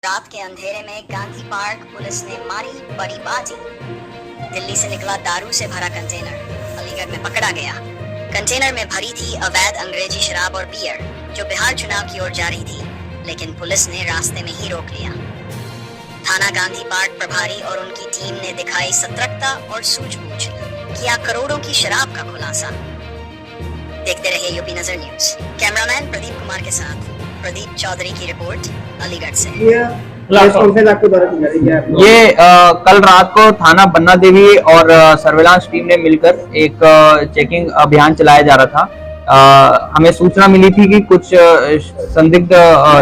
रात के अंधेरे में गांधी पार्क पुलिस ने मारी बड़ी बाजी। दिल्ली से निकला दारू से भरा कंटेनर अलीगढ़ में पकड़ा गया। कंटेनर में भरी थी अवैध अंग्रेजी शराब और बियर जो बिहार चुनाव की ओर जा रही थी, लेकिन पुलिस ने रास्ते में ही रोक लिया। थाना गांधी पार्क प्रभारी और उनकी टीम ने दिखाई सतर्कता और सूझबूझ, किया करोड़ों की शराब का खुलासा। देखते रहिए यूपी नजर न्यूज। कैमरामैन प्रदीप कुमार के साथ प्रदीप चौधरी की रिपोर्ट अलीगढ़ से। ये कल रात को थाना बन्ना देवी और सर्विलांस टीम ने मिलकर एक चेकिंग अभियान चलाया जा रहा था। हमें सूचना मिली थी कि कुछ संदिग्ध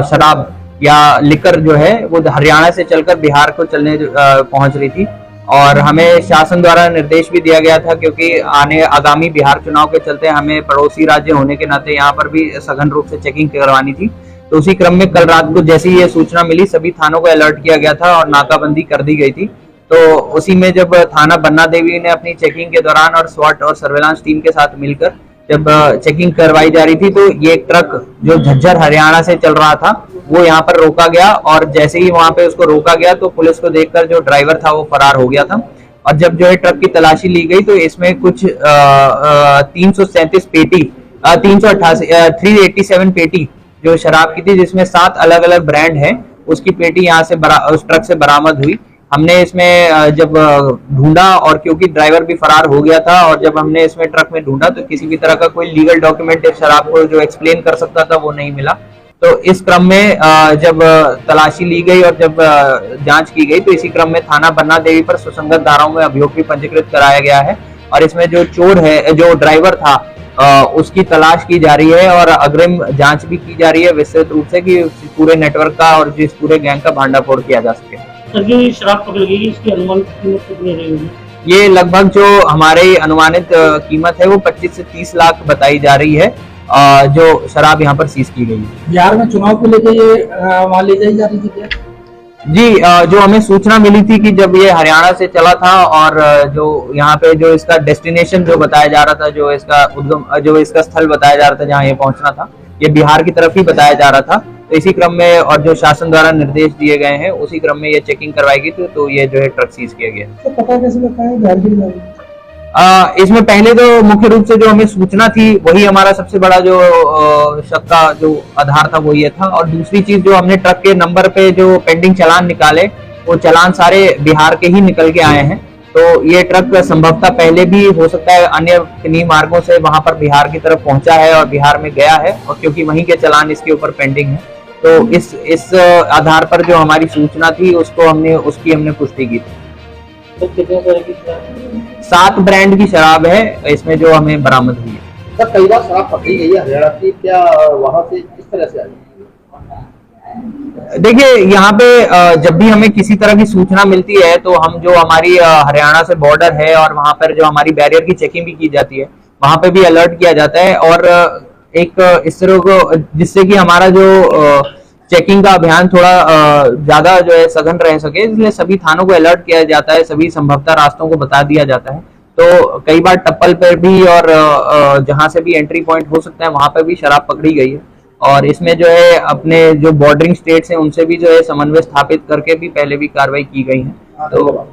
शराब या लिकर जो है वो हरियाणा से चलकर बिहार को चलने पहुंच रही थी, और हमें शासन द्वारा निर्देश भी दिया गया था क्योंकि आगामी बिहार चुनाव के चलते हमें पड़ोसी राज्य होने के नाते यहाँ पर भी सघन रूप से चेकिंग करवानी थी। तो उसी क्रम में कल रात को जैसे ही ये सूचना मिली, सभी थानों को अलर्ट किया गया था और नाकाबंदी कर दी गई थी। तो उसी में जब थाना बन्ना देवी ने अपनी चेकिंग के दौरान और स्वाट और सर्विलांस टीम के साथ मिलकर जब चेकिंग करवाई जा रही थी, तो ये ट्रक जो झज्जर हरियाणा से चल रहा था वो यहाँ पर रोका गया, और जैसे ही वहां पे उसको रोका गया तो पुलिस को देखकर जो ड्राइवर था वो फरार हो गया था। और जब जो है ट्रक की तलाशी ली गई तो इसमें कुछ 337 पेटी 387 पेटी जो शराब की थी, जिसमें 7 अलग अलग ब्रांड है, उसकी पेटी यहाँ से उस ट्रक से बरामद हुई। हमने इसमें जब ढूंढा, और क्योंकि ड्राइवर भी फरार हो गया था, और जब हमने इसमें ट्रक में ढूंढा तो किसी भी तरह का कोई लीगल डॉक्यूमेंट इस शराब को जो एक्सप्लेन कर सकता था वो नहीं मिला। तो इस क्रम में जब तलाशी ली गई और जब जांच की गई तो इसी क्रम में थाना बन्ना देवी पर सुसंगत धाराओं में अभियोग भी पंजीकृत कराया गया है, और इसमें जो चोर है, जो ड्राइवर था, उसकी तलाश की जा रही है और अग्रिम जांच भी की जा रही है विस्तृत रूप से कि पूरे नेटवर्क का और जिस पूरे गैंग का भांडाफोड़ किया जा सके। सर, ये शराब पकड़ गई, इसकी अनुमानित कीमत कितनी रहेगी? ये लगभग जो हमारी अनुमानित कीमत है वो 25 से 30 लाख बताई जा रही है, जो शराब यहाँ पर सीज की गई है। बिहार में चुनाव को लेकर ये वहाँ ले जाई जा रही थी क्या? जी, जो हमें सूचना मिली थी कि जब ये हरियाणा से चला था और जो यहाँ पे जो इसका डेस्टिनेशन जो बताया जा रहा था, जो इसका उद्गम, जो इसका स्थल बताया जा रहा था जहाँ ये पहुंचना था, ये बिहार की तरफ ही बताया जा रहा था। तो इसी क्रम में और जो शासन द्वारा निर्देश दिए गए हैं उसी क्रम में ये चेकिंग करवाई गई थी, तो ये जो है ट्रक सीज किया गया। तो पता कैसे लगता है बिहार की? इसमें पहले तो मुख्य रूप से जो हमें सूचना थी वही हमारा सबसे बड़ा जो शक का जो आधार था वो ये था, और दूसरी चीज जो हमने ट्रक के नंबर पे जो पेंडिंग चालान निकाले वो चालान सारे बिहार के ही निकल के आए हैं। तो ये ट्रक संभवतः पहले भी हो सकता है अन्य किन्हीं मार्गों से वहां पर बिहार की तरफ पहुंचा है और बिहार में गया है, और क्योंकि वहीं के चालान इसके ऊपर पेंडिंग है, तो इस आधार पर जो हमारी सूचना थी उसकी हमने पुष्टि की थी। तो कितने तरह की 7 ब्रांड की शराब है इसमें जो हमें बरामद हुई है। सर, कई बार शराब पकड़ी गई है हरियाणा की, क्या वहां से किस तरह से आई? देखिए, यहाँ पे जब भी हमें किसी तरह की सूचना मिलती है तो हम जो हमारी हरियाणा से बॉर्डर है और वहां पर जो हमारी बैरियर की चेकिंग भी की जाती है वहां पे भी अलर्ट किया जाता है, और एक इस तरह को जिससे कि हमारा जो चेकिंग का अभियान थोड़ा ज्यादा जो है सघन रह सके, इसलिए सभी थानों को अलर्ट किया जाता है, सभी संभवतः रास्तों को बता दिया जाता है। तो कई बार टप्पल पर भी और जहां से भी एंट्री पॉइंट हो सकता है वहां पर भी शराब पकड़ी गई है, और इसमें जो है अपने जो बॉर्डरिंग स्टेट्स हैं उनसे भी जो है समन्वय स्थापित करके भी पहले भी कार्रवाई की गई है। तो